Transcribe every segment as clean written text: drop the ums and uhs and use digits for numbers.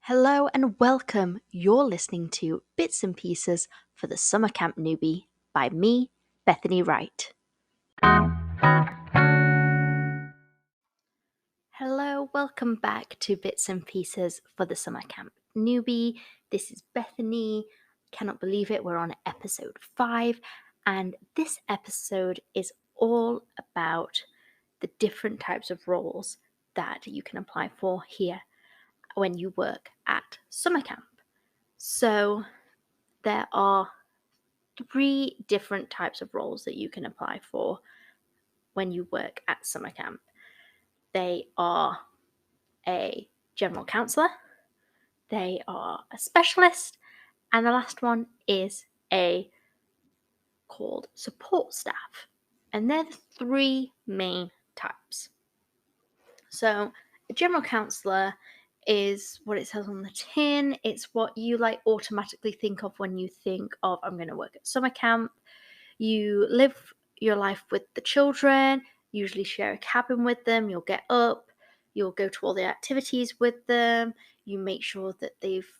Hello and welcome. You're listening to Bits and Pieces for the Summer Camp Newbie by me, Bethany Wright. Hello, welcome back to Bits and Pieces for the Summer Camp Newbie. This is Bethany. Cannot believe it, we're on episode 5, and this episode is all about the different types of roles that you can apply for here when you work at summer camp. So there are 3 different types of roles that you can apply for when you work at summer camp. They are a general counsellor, they are a specialist, and the last one is called support staff. And they're the 3 main types. So a general counsellor is what it says on the tin. It's what you automatically think of when you think of, I'm going to work at summer camp. You live your life with the children, usually share a cabin with them. You'll get up, you'll go to all the activities with them. You make sure that they've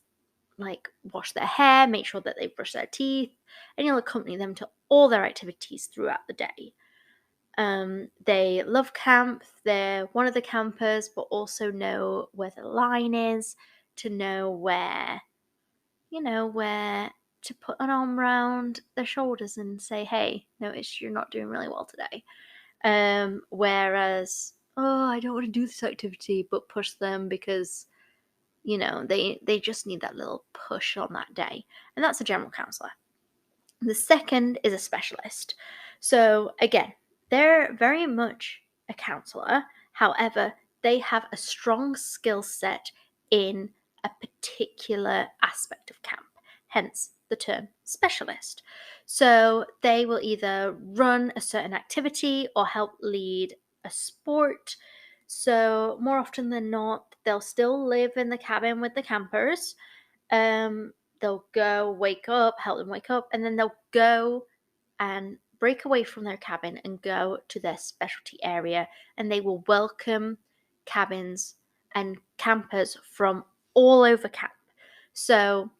washed their hair, make sure that they've brushed their teeth, and you'll accompany them to all their activities throughout the day. They love camp, they're one of the campers, but also know where the line is, to know where to put an arm around their shoulders and say, hey, notice you're not doing really well today. Whereas, I don't want to do this activity, but push them because, they just need that little push on that day. And that's a general counsellor. The second is a specialist. So again, they're very much a counsellor. However, they have a strong skill set in a particular aspect of camp, hence the term specialist. So they will either run a certain activity or help lead a sport. So more often than not, they'll still live in the cabin with the campers. They'll go wake up, help them wake up, and then they'll go and break away from their cabin and go to their specialty area, and they will welcome cabins and campers from all over camp. So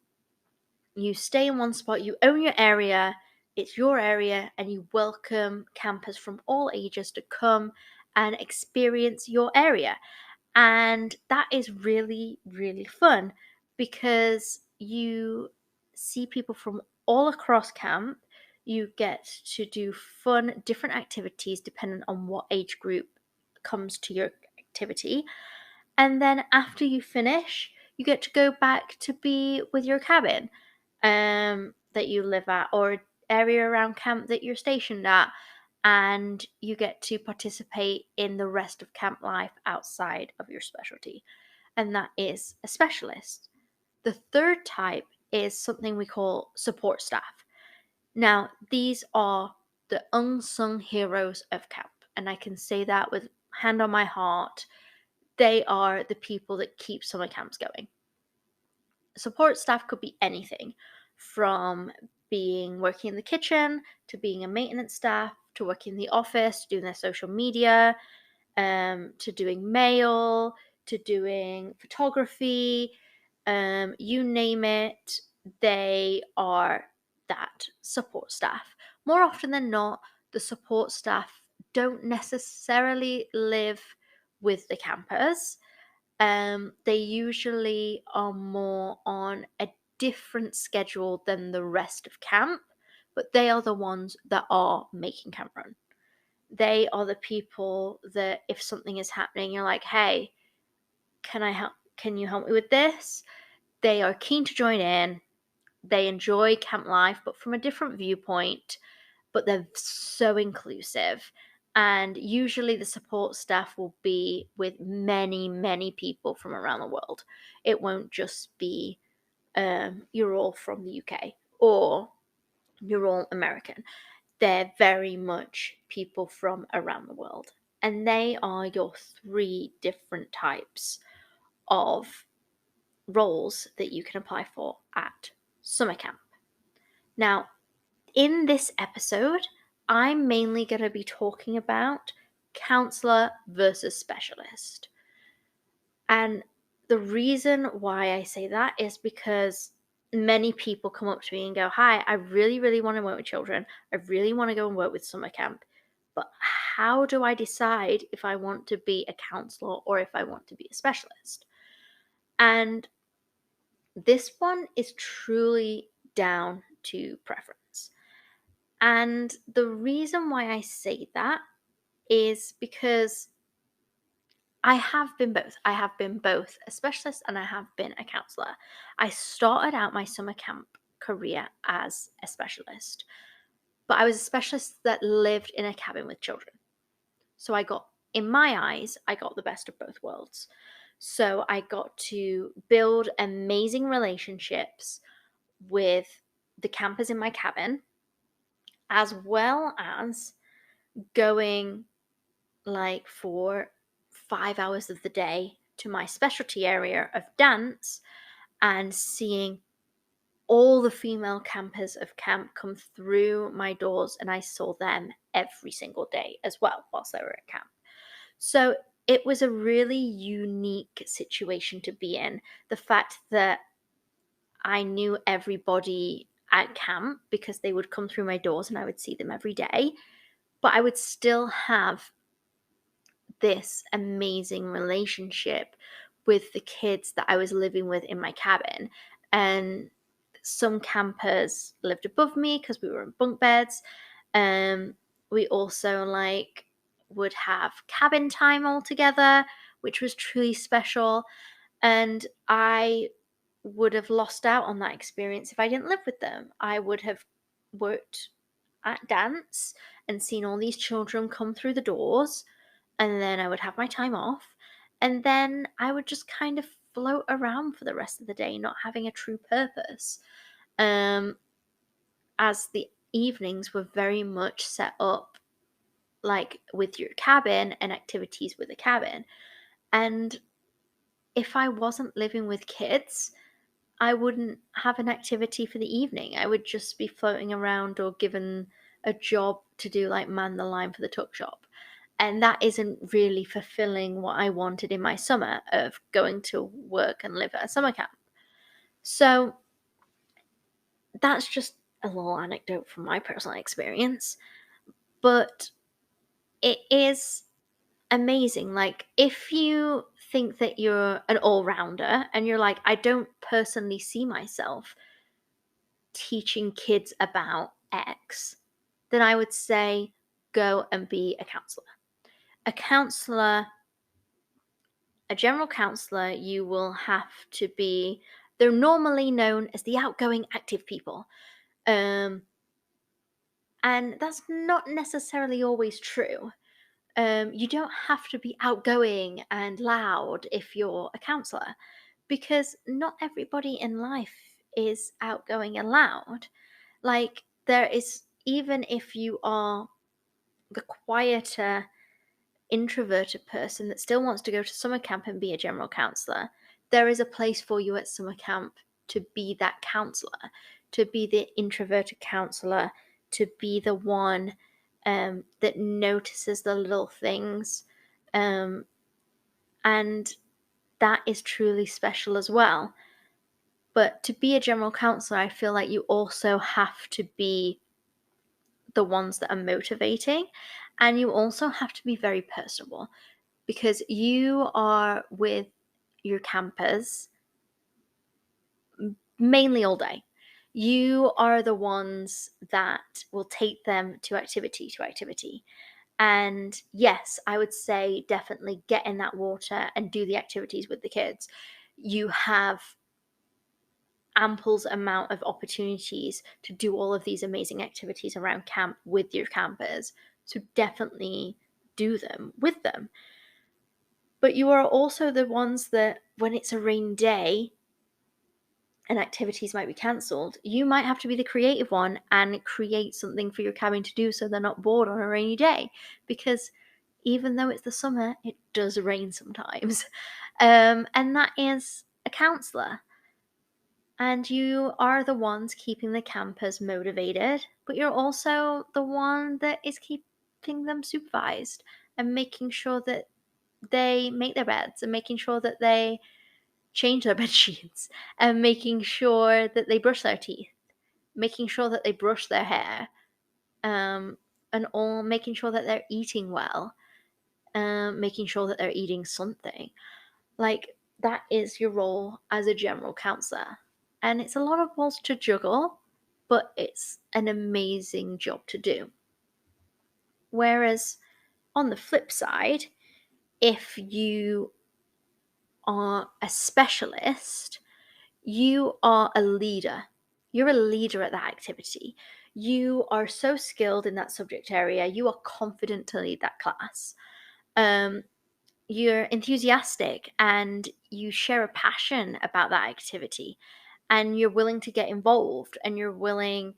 you stay in one spot, you own your area, it's your area, and you welcome campers from all ages to come and experience your area. And that is really, really fun because you see people from all across camp. You get to do fun, different activities depending on what age group comes to your activity. And then after you finish, you get to go back to be with your cabin that you live at, or area around camp that you're stationed at. And you get to participate in the rest of camp life outside of your specialty. And that is a specialist. The third type is something we call support staff. Now, these are the unsung heroes of camp. And I can say that with hand on my heart. They are the people that keep summer camps going. Support staff could be anything from working in the kitchen, to being a maintenance staff, to working in the office, doing their social media, to doing mail, to doing photography, you name it, they are that support staff. More often than not, the support staff don't necessarily live with the campers. They usually are more on a different schedule than the rest of camp, but they are the ones that are making camp run. They are the people that if something is happening, you're like, hey, can I help? Can you help me with this? They are keen to join in. They enjoy camp life, but from a different viewpoint, but they're so inclusive. And usually the support staff will be with many, many people from around the world. It won't just be you're all from the UK or you're all American. They're very much people from around the world. And they are your 3 different types of roles that you can apply for at summer camp. Now, in this episode, I'm mainly going to be talking about counsellor versus specialist. And the reason why I say that is because many people come up to me and go, "Hi, I really, really want to work with children. I really want to go and work with summer camp. But how do I decide if I want to be a counselor or if I want to be a specialist?" And this one is truly down to preference. And the reason why I say that is because I have been both. I have been both a specialist and I have been a counsellor. I started out my summer camp career as a specialist, but I was a specialist that lived in a cabin with children. So in my eyes, I got the best of both worlds. So I got to build amazing relationships with the campers in my cabin, as well as going like for 5 hours of the day to my specialty area of dance and seeing all the female campers of camp come through my doors, and I saw them every single day as well whilst they were at camp. So it was a really unique situation to be in. The fact that I knew everybody at camp because they would come through my doors and I would see them every day, but I would still have this amazing relationship with the kids that I was living with in my cabin. And some campers lived above me because we were in bunk beds. We also would have cabin time all together, which was truly special. And I would have lost out on that experience if I didn't live with them. I would have worked at dance and seen all these children come through the doors, and then I would have my time off, and then I would just kind of float around for the rest of the day, not having a true purpose. As the evenings were very much set up like with your cabin and activities with the cabin. And if I wasn't living with kids, I wouldn't have an activity for the evening. I would just be floating around or given a job to do, like man the line for the tuck shop. And that isn't really fulfilling what I wanted in my summer of going to work and live at a summer camp. So that's just a little anecdote from my personal experience. But it is amazing. Like, if you think that you're an all-rounder and you're like, I don't personally see myself teaching kids about X, then I would say go and be a counselor. A counselor, a general counselor, you will have to be, they're normally known as the outgoing, active people. And that's not necessarily always true. You don't have to be outgoing and loud if you're a counselor, because not everybody in life is outgoing and loud. Like, there is, even if you are the quieter, introverted person that still wants to go to summer camp and be a general counselor, there is a place for you at summer camp to be that counselor, to be the introverted counselor, to be the one that notices the little things. And that is truly special as well. But to be a general counselor, I feel like you also have to be the ones that are motivating, and you also have to be very personable, because you are with your campers mainly all day. You are the ones that will take them to activity to activity. And yes, I would say definitely get in that water and do the activities with the kids. You have ample amount of opportunities to do all of these amazing activities around camp with your campers. So definitely do them with them. But you are also the ones that, when it's a rain day and activities might be cancelled, you might have to be the creative one and create something for your cabin to do so they're not bored on a rainy day. Because even though it's the summer, it does rain sometimes. And that is a counsellor. And you are the ones keeping the campers motivated, but you're also the one that is keeping them supervised and making sure that they make their beds and making sure that they change their bed sheets, and making sure that they brush their teeth, making sure that they brush their hair, and all making sure that they're eating well, making sure that they're eating something. Like, that is your role as a general counsellor. And it's a lot of balls to juggle, but it's an amazing job to do. Whereas on the flip side, if you are a specialist, you are a leader. You're a leader at that activity. You are so skilled in that subject area. You are confident to lead that class. You're enthusiastic and you share a passion about that activity, and you're willing to get involved, and you're willing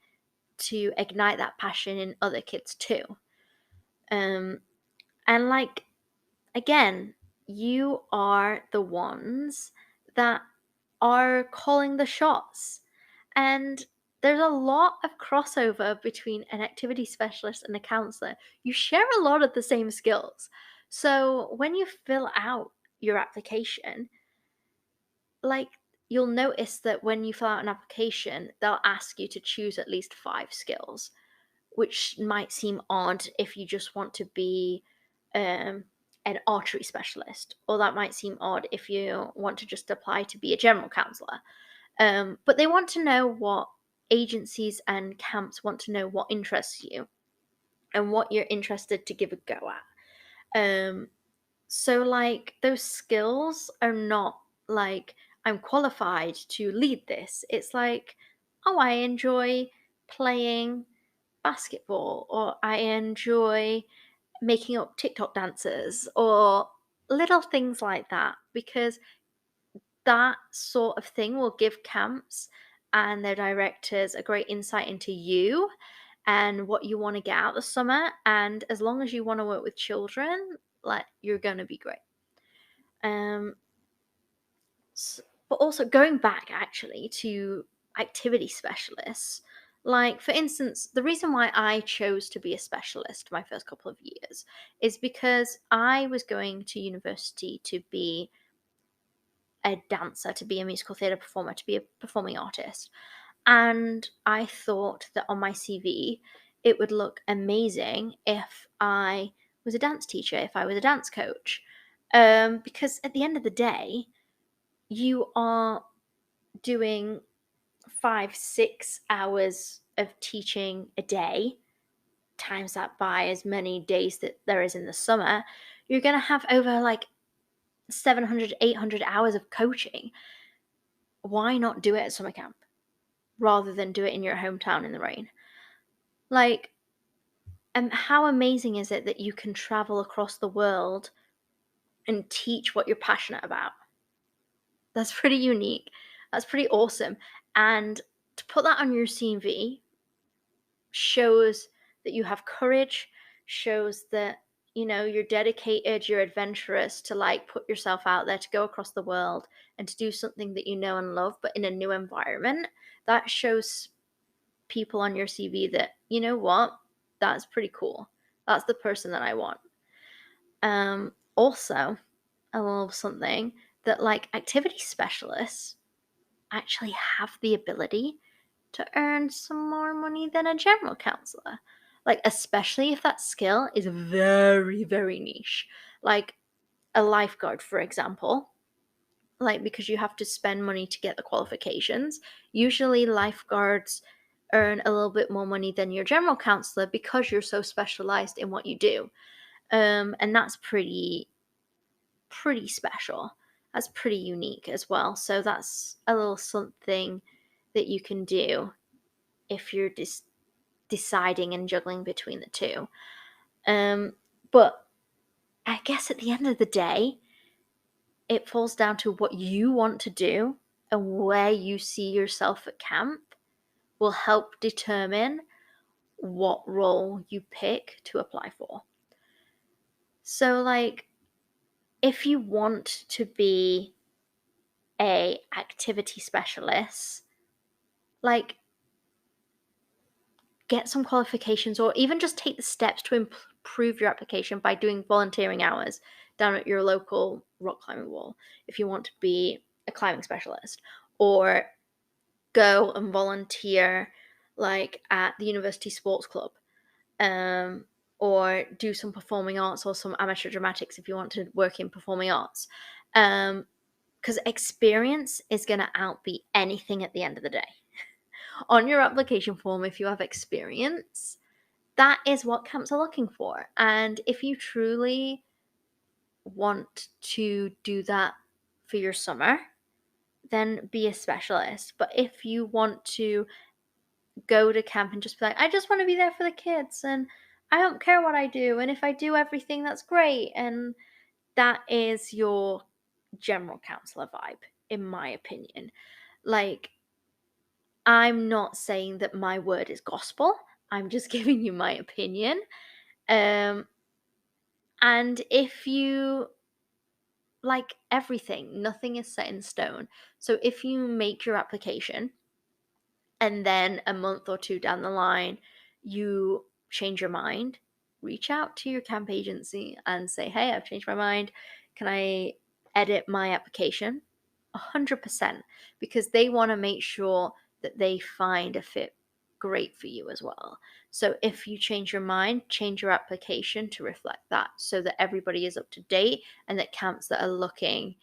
to ignite that passion in other kids too. And like, again, you are the ones that are calling the shots. And there's a lot of crossover between an activity specialist and a counselor. You share a lot of the same skills. So when you fill out your application, like, you'll notice that when you fill out an application, they'll ask you to choose at least 5 skills, which might seem odd if you just want to be an archery specialist, or that might seem odd if you want to just apply to be a general counsellor. But they want to know what agencies and camps want to know what interests you and what you're interested to give a go at. So, like, those skills are not like, I'm qualified to lead this. It's like, oh, I enjoy playing basketball, or I enjoy making up TikTok dances, or little things like that, because that sort of thing will give camps and their directors a great insight into you and what you want to get out of the summer. And as long as you want to work with children, like, you're going to be great. But also, going back actually to activity specialists, like, for instance, the reason why I chose to be a specialist my first couple of years is because I was going to university to be a dancer, to be a musical theatre performer, to be a performing artist. And I thought that on my CV, it would look amazing if I was a dance teacher, if I was a dance coach. Because at the end of the day, you are doing 5-6 hours of teaching a day, times that by as many days that there is in the summer, you're going to have over like 700-800 hours of coaching. Why not do it at summer camp rather than do it in your hometown in the rain? Like, and how amazing is it that you can travel across the world and teach what you're passionate about? That's pretty unique. That's pretty awesome. And to put that on your CV shows that you have courage, shows that, you're dedicated, you're adventurous to, like, put yourself out there to go across the world and to do something that you know and love, but in a new environment. That shows people on your CV that, you know what, that's pretty cool. That's the person that I want. Also, a little something that, like, activity specialists actually have the ability to earn some more money than a general counselor. Like, especially if that skill is very, very niche. Like a lifeguard, for example. Like, because you have to spend money to get the qualifications. Usually lifeguards earn a little bit more money than your general counselor because you're so specialized in what you do. And that's pretty special. That's pretty unique as well. So that's a little something that you can do if you're just deciding and juggling between the two. But I guess at the end of the day, it falls down to what you want to do, and where you see yourself at camp will help determine what role you pick to apply for. So, like, if you want to be a activity specialist, like, get some qualifications, or even just take the steps to improve your application by doing volunteering hours down at your local rock climbing wall. If you want to be a climbing specialist, or go and volunteer like at the university sports club, or do some performing arts or some amateur dramatics if you want to work in performing arts. Because experience is going to outbeat anything at the end of the day. On your application form, if you have experience, that is what camps are looking for. And if you truly want to do that for your summer, then be a specialist. But if you want to go to camp and just be like, I just want to be there for the kids and I don't care what I do, and if I do everything, that's great, and that is your general counselor vibe, in my opinion. Like, I'm not saying that my word is gospel. I'm just giving you my opinion. And if you like everything, nothing is set in stone. So if you make your application and then a month or two down the line, you change your mind, reach out to your camp agency and say, hey, I've changed my mind. Can I edit my application? 100%, because they want to make sure that they find a fit great for you as well. So if you change your mind, change your application to reflect that, so that everybody is up to date and that camps that are looking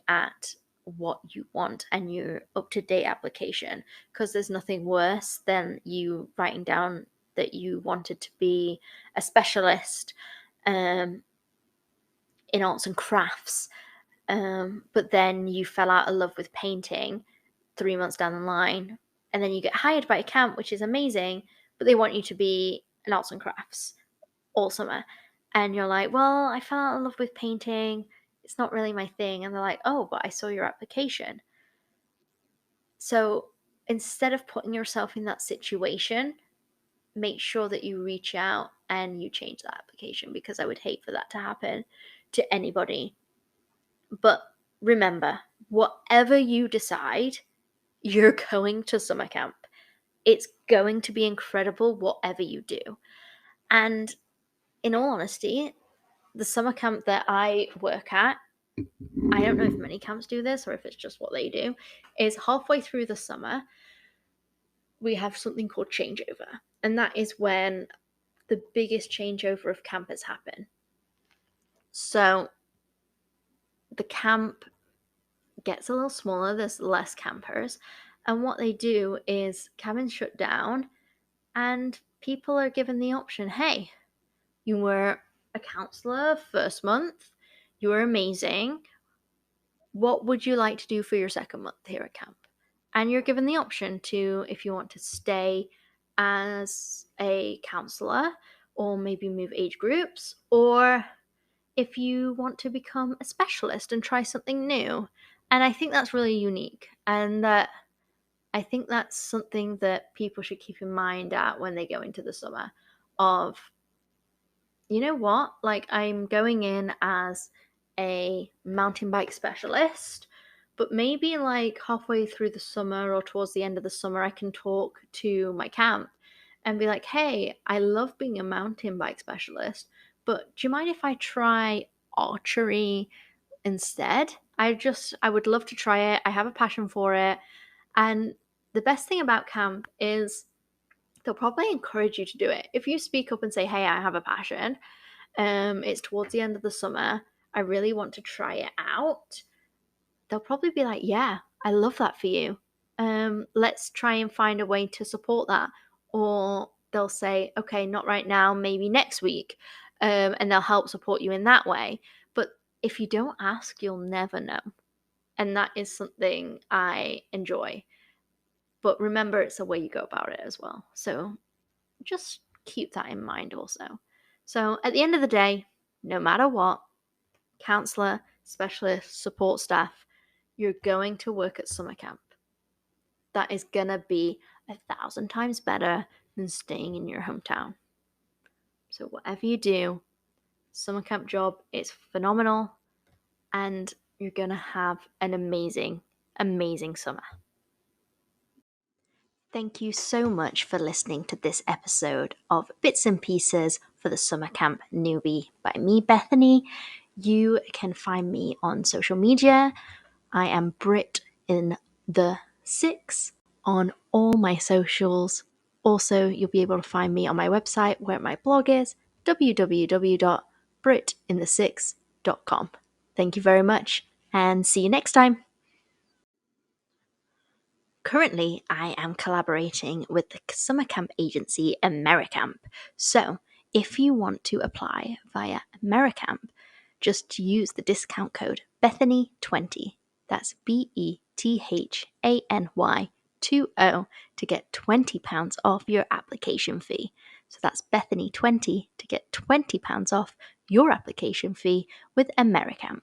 at what you want and your up-to-date application, because there's nothing worse than you writing down that you wanted to be a specialist in arts and crafts, but then you fell out of love with painting 3 months down the line, and then you get hired by a camp, which is amazing, but they want you to be an arts and crafts all summer, and you're like, well, I fell out of love with painting, it's not really my thing. And they're like, oh, but I saw your application. So instead of putting yourself in that situation, make sure that you reach out and you change that application, because I would hate for that to happen to anybody. But remember, whatever you decide, you're going to summer camp. It's going to be incredible, whatever you do. And in all honesty, the summer camp that I work at, I don't know if many camps do this or if it's just what they do, is halfway through the summer, we have something called changeover. And that is when the biggest changeover of campers happen. So the camp gets a little smaller, there's less campers. And what they do is cabins shut down and people are given the option, hey, you were a counsellor first month, you were amazing. What would you like to do for your second month here at camp? And you're given the option to, if you want to stay as a counsellor or maybe move age groups, or if you want to become a specialist and try something new. And I think that's really unique, and that I think that's something that people should keep in mind at when they go into the summer of, you know what, like, I'm going in as a mountain bike specialist, but maybe like halfway through the summer or towards the end of the summer, I can talk to my camp and be like, hey, I love being a mountain bike specialist, but do you mind if I try archery instead? I would love to try it. I have a passion for it. And the best thing about camp is they'll probably encourage you to do it. If you speak up and say, hey, I have a passion, it's towards the end of the summer, I really want to try it out, they'll probably be like, yeah, I love that for you. Let's try and find a way to support that. Or they'll say, okay, not right now, maybe next week. And they'll help support you in that way. But if you don't ask, you'll never know. And that is something I enjoy. But remember, it's the way you go about it as well. So just keep that in mind also. So at the end of the day, no matter what, counsellor, specialist, support staff, you're going to work at summer camp. That is going to be 1,000 times better than staying in your hometown. So whatever you do, summer camp job is phenomenal, and you're going to have an amazing, amazing summer. Thank you so much for listening to this episode of Bits and Pieces for the Summer Camp Newbie by me, Bethany. You can find me on social media. I am Brit in the 6 on all my socials. Also, you'll be able to find me on my website where my blog is, www.britinthesix.com. Thank you very much, and see you next time. Currently, I am collaborating with the summer camp agency AmeriCamp. So, if you want to apply via AmeriCamp, just use the discount code Bethany20. That's BETHANY20 to get £20 off your application fee. So that's Bethany20 to get £20 off your application fee with AmeriCamp.